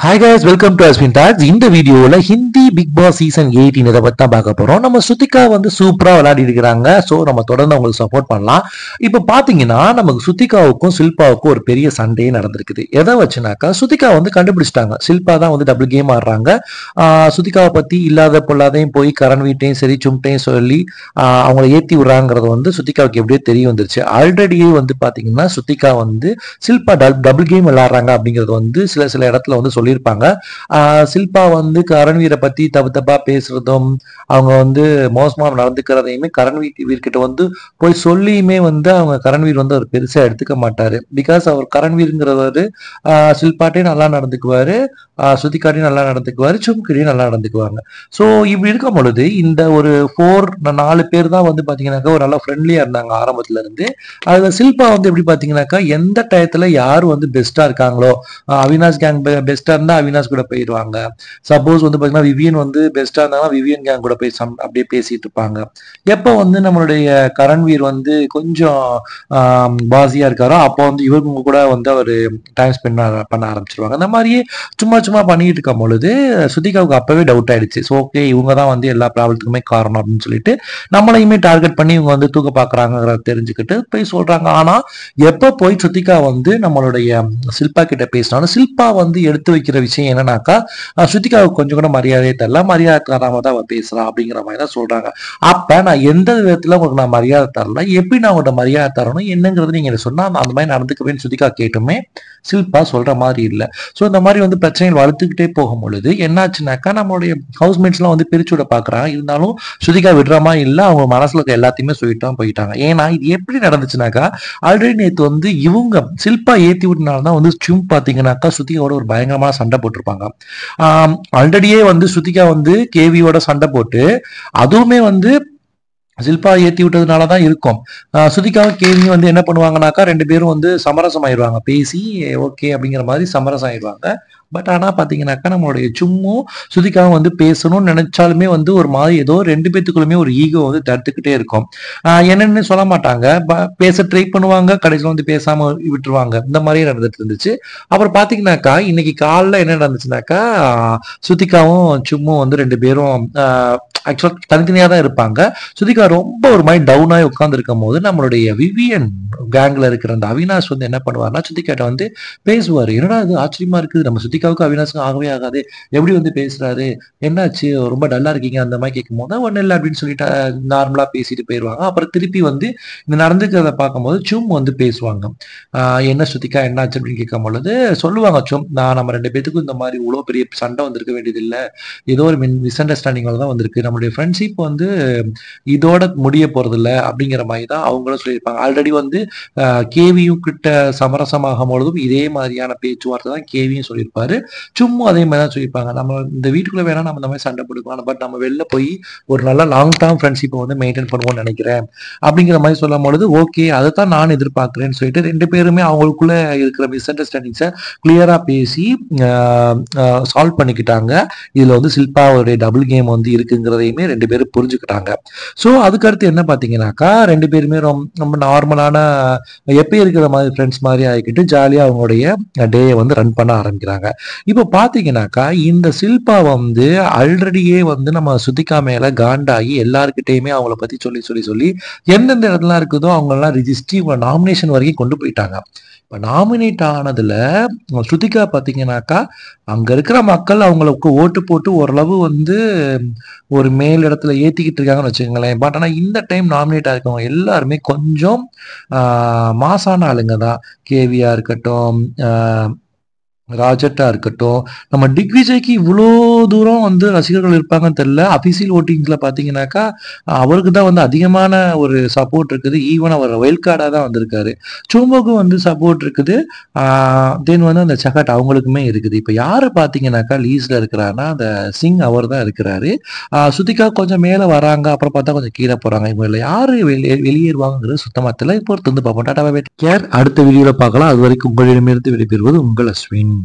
Hi guys, welcome to Aswin Talks. இந்த வீடியோல Hindi big Boss season 18 இதை பத்தி தான் பார்க்க போறோம். நம்ம சுத்திகா வந்து சூப்பரா விளையாடி இருக்காங்க. சோ நம்ம தொடர்ந்து அவங்களுக்கு சப்போர்ட் பண்ணலாம். இப்ப பாத்தீங்கன்னா நமக்கு சுத்திகாவுக்கும் ஷில்பாவுக்கும் ஒரு பெரிய சண்டையே நடந்திருக்குது. எதை வச்சுனாக்கா சுத்திகா வந்து கண்டுபிடிச்சிட்டாங்க. ஷில்பா தான் வந்து டபுள் கேம் ஆடுறாங்க. சுத்திகாவை பத்தி இல்லாத பொல்லாதையும் போய் கரண் வீட்டையும் சரி சும்டையும் சொல்லி அவங்கள ஏத்தி விடுறாங்கிறது வந்து சுத்திகாவுக்கு எப்படியோ தெரிய வந்துருச்சு. ஆல்ரெடியே வந்து பாத்தீங்கன்னா சுத்திகா வந்து ஷில்பா டபுள் கேம் விளையாடுறாங்க அப்படிங்கிறது வந்து சில இடத்துல வந்து சொல்லியிருப்பாங்க. ஷில்பா வந்து கரண்வீரை பத்தி தப்பா பேசுறதும் அவங்க வந்து மோசமா நடந்துக்கிறதையுமே கரண்வீர்கிட்ட வந்து போய் சொல்லியுமே வந்து அவங்க கரண்வீர் வந்து அவர் பெருசா எடுத்துக்க மாட்டாரு. பிகாஸ் அவர் கரண்வீருங்கிறவரு ஷில்பாட்டையும் நல்லா நடந்துக்குவாரு, சுத்திகாட்டையும் நல்லா நடந்துக்குவாரு, சும்கிட்டையும் நல்லா நடந்துக்குவாங்க. ஸோ இப்படி இருக்கும் பொழுது இந்த ஒரு 4 பேர் தான் வந்து பாத்தீங்கன்னாக்கா ஒரு நல்லா ஃப்ரெண்ட்லியா இருந்தாங்க ஆரம்பத்துல இருந்து. அதுல ஷில்பா வந்து எப்படி பாத்தீங்கன்னாக்கா எந்த டயத்துல யாரு வந்து பெஸ்டா இருக்காங்களோ, அவினாஷ் கேங் பெஸ்டா இருந்தா அவினாஷ் கூட போயிடுவாங்க. சப்போஸ் வந்து பாத்தீங்கன்னா விவியன் வந்து பெஸ்டா இருந்தாங்கன்னா விவியன் கேங் கூட போய் அப்படியே பேசிட்டு இருப்பாங்க. எப்ப வந்து நம்மளுடைய கரண்வீர் வந்து கொஞ்சம் பாசியா இருக்காரோ அப்போ வந்து இவங்க கூட வந்து அவர் டைம் ஸ்பெண்ட் பண்ண ஆரம்பிச்சிருவாங்க. அந்த மாதிரியே சும்மா பண்ணிட்டு இருக்கும் பொழுது சுத்திகாவுக்கு அப்பவே டவுட் ஆயிடுச்சு. ஸோ ஓகே இவங்க தான் வந்து எல்லா ப்ராப்ளத்துக்குமே காரணம் அப்படின்னு சொல்லிட்டு நம்மளையுமே டார்கெட் பண்ணி இவங்க வந்து தூக்க பாக்குறாங்கிறத தெரிஞ்சுக்கிட்டு போய் சொல்றாங்க. ஆனா எப்ப போய் சுத்திகா வந்து நம்மளுடைய ஷில்பா கிட்ட பேசினாலும் ஷில்பா வந்து எடுத்து வைக்கிற விஷயம் என்னன்னாக்கா சுத்திகாவுக்கு கொஞ்சம் கூட மரியாதையே தரல, மரியாதை தராம தான் அவ பேசுறா அப்படிங்கிற மாதிரி தான் சொல்றாங்க. அப்ப நான் எந்த விதத்துல உங்களுக்கு நான் மரியாதை தரல, எப்படி நான் உங்கள்கிட்ட மரியாதை தரணும் என்னங்கிறது நீங்க சொன்னா அந்த மாதிரி நடந்துக்குவேன்னு சுத்திகா கேட்டுமே ஷில்பா சொல்ற மாதிரி இல்லை. ஸோ இந்த மாதிரி வந்து பிரச்சனைகள் வளர்த்துக்கிட்டே போகும் பொழுது என்னாச்சுனாக்கா நம்மளுடைய ஹவுஸ்மேட்ஸ் எல்லாம் வந்து பிரிச்சு விட பாக்குறாங்க. இருந்தாலும் சுத்திகா விடுறமா இல்லை, அவங்க மனசுல இருக்க எல்லாத்தையுமே சொல்லிட்டு தான் போயிட்டாங்க. ஏன்னா இது எப்படி நடந்துச்சுனாக்கா ஆல்ரெடி நேற்று வந்து இவங்க ஷில்பா ஏத்தி விட்டனால்தான் வந்து சும் பாத்தீங்கன்னாக்கா சுத்திகாவோட ஒரு பயங்கரமான சண்டை போட்டிருப்பாங்க. ஆல்ரெடியே வந்து சுத்திகா வந்து கேவியோட சண்டை போட்டு அதுவுமே வந்து ஷில்பா ஏத்தி விட்டதுனாலதான் இருக்கும். சுதிகாவும் கேவியும் வந்து என்ன பண்ணுவாங்கனாக்கா 2 பேரும் வந்து சமரசம் ஆயிடுவாங்க, பேசி ஓகே அப்படிங்கிற மாதிரி சமரசம் ஆயிடுவாங்க. பட் ஆனா பாத்தீங்கன்னாக்கா நம்மளுடைய சும்மும் சுதிகாவும் வந்து பேசணும்னு நினைச்சாலுமே வந்து ஒரு மாதிரி ஏதோ 2 பேத்துக்குள்ளுமே ஒரு ஈகோ வந்து தடுத்துக்கிட்டே இருக்கும். என்னன்னு சொல்ல மாட்டாங்க, பேச ட்ரை பண்ணுவாங்க, கடைசியில் வந்து பேசாம விட்டுருவாங்க. இந்த மாதிரியே நடந்துட்டு இருந்துச்சு. அப்புறம் பாத்தீங்கன்னாக்கா இன்னைக்கு காலைல என்ன நடந்துச்சுனாக்கா சுதிகாவும் சும்மும் வந்து 2 பேரும் ஆக்சுவலா தனித்தனியா தான் இருப்பாங்க. சுதிகா ரொம்ப ஒரு மாதிரி டவுன் ஆகி உட்கார்ந்து இருக்கும் போது நம்மளுடைய விவியன் கேங்ல இருக்கிற அந்த அவினாஷ் வந்து என்ன பண்ணுவாருன்னா சுதிகாட்ட வந்து பேசுவாரு. என்னடா இது ஆச்சரியமா இருக்குது, நம்ம சுதிகாவுக்கு அவினாஷுக்கும் ஆகவே ஆகாது, எப்படி வந்து பேசுறாரு, என்னாச்சு ரொம்ப டல்லா இருக்கீங்க அந்த மாதிரி கேட்கும் போது ஒன்னும் இல்லை அப்படின்னு சொல்லிட்டு நார்மலா பேசிட்டு போயிடுவாங்க. அப்புறம் திருப்பி வந்து இந்த நடந்துக்கிறத பார்க்கும்போது சும் வந்து பேசுவாங்க. என்ன சுதிகா என்னாச்சு அப்படின்னு கேட்கும் பொழுது சொல்லுவாங்க சும், நம்ம 2 பேத்துக்கும் இந்த மாதிரி இவ்வளவு பெரிய சண்டை வந்திருக்க வேண்டியது இல்லை, ஏதோ ஒரு மிஸ் அண்டர்ஸ்டாண்டிங் தான் வந்திருக்கு, நம்மளுடைய ஃப்ரெண்ட்ஷிப் வந்து இதோட முடிய போறது இல்லை அப்படிங்கிற மாதிரி தான் அவங்களும் சொல்லியிருப்பாங்க. ஆல்ரெடி வந்து கேவியும் கிட்ட சமரசமாகும் பொழுதும் இதே மாதிரியான பேச்சுவார்த்தை தான் கேவியும் சொல்லியிருப்பாரு, சும்மா அதே மாதிரி தான் சொல்லியிருப்பாங்க. நம்ம இந்த வீட்டுக்குள்ள வேணா நம்ம இந்த மாதிரி சண்டை போட்டுக்கலாம், பட் நம்ம வெளில போய் ஒரு நல்ல லாங் டேர்ம் ஃப்ரெண்ட்ஷிப்பை வந்து மெயின்டைன் பண்ணுவோம்னு நினைக்கிறேன் அப்படிங்கிற மாதிரி சொல்லும் பொழுது ஓகே அதை தான் நான் எதிர்பார்க்கிறேன்னு சொல்லிட்டு 2 பேருமே அவங்களுக்குள்ள இருக்கிற மிஸ் அண்டர்ஸ்டாண்டிங்ஸை கிளியரா பேசி சால்வ் பண்ணிக்கிட்டாங்க. இதுல வந்து ஷில்பாவுடைய டபுள் கேம் வந்து இருக்குங்கிறதையுமே 2 பேரும் புரிஞ்சுக்கிட்டாங்க. ஸோ அதுக்கடுத்து என்ன பார்த்தீங்கன்னாக்கா 2 பேருமே ரொம்ப நார்மலான எப்பயும் இருக்கிற மாதிரி ஃப்ரெண்ட்ஸ் மாதிரி ஆகிக்கிட்டு ஜாலியாக அவங்களுடைய டேயை வந்து ரன் பண்ண ஆரம்பிக்கிறாங்க. இப்போ பார்த்தீங்கன்னாக்கா இந்த ஷில்பா வந்து ஆல்ரெடியே வந்து நம்ம சுதிகா மேல காண்டாகி எல்லாருக்கிட்டையுமே அவங்கள பத்தி சொல்லி எந்தெந்த இடத்துலாம் இருக்குதோ அவங்களெல்லாம் ரிஜிஸ்ட்ரி நாமினேஷன் வரைக்கும் கொண்டு போயிட்டாங்க. இப்போ நாமினேட் ஆனதுல ஸ்ருதிகா பார்த்தீங்கன்னாக்கா அங்க இருக்கிற மக்கள் அவங்களுக்கு ஓட்டு போட்டு ஓரளவு வந்து ஒரு மேல் இடத்துல ஏத்திக்கிட்டு இருக்காங்கன்னு வச்சுக்கோங்களேன். பட் ஆனால் இந்த டைம் நாமினேட் ஆயிருக்கவங்க எல்லாருமே கொஞ்சம் மாசான ஆளுங்க தான். கேவியா இருக்கட்டும், ராஜட்டா இருக்கட்டும், நம்ம திக்விஜய்க்கு இவ்வளோ தூரம் வந்து ரசிகர்கள் இருப்பாங்கன்னு தெரியல. அபிஷியல் ஓட்டிங்ஸ்ல பாத்தீங்கன்னாக்கா அவருக்கு தான் வந்து அதிகமான ஒரு சப்போர்ட் இருக்குது. ஈவன் அவர் வைல்ட் கார்டா தான் வந்திருக்காரு. சும்போக்கும் வந்து சப்போர்ட் இருக்குது. தென் வந்து அந்த சகட் அவங்களுக்குமே இருக்குது. இப்போ யாரு பாத்தீங்கன்னாக்கா லீஸ்ல இருக்கிறாருன்னா அந்த சிங் அவர் தான் இருக்கிறாரு. சுதிகா கொஞ்சம் மேல வராங்க, அப்புறம் பார்த்தா கொஞ்சம் கீழே போறாங்க. இவங்க யாரு வெளியேறுவாங்கிறது சுத்தமா தெரியல. இப்போ வந்து பார்ப்போம். Tata bye bye. அடுத்த வீடியோல பார்க்கலாம். அது வரைக்கும் உங்களிடமிருந்து விடைபெறுவது உங்கள் அஸ்வின்.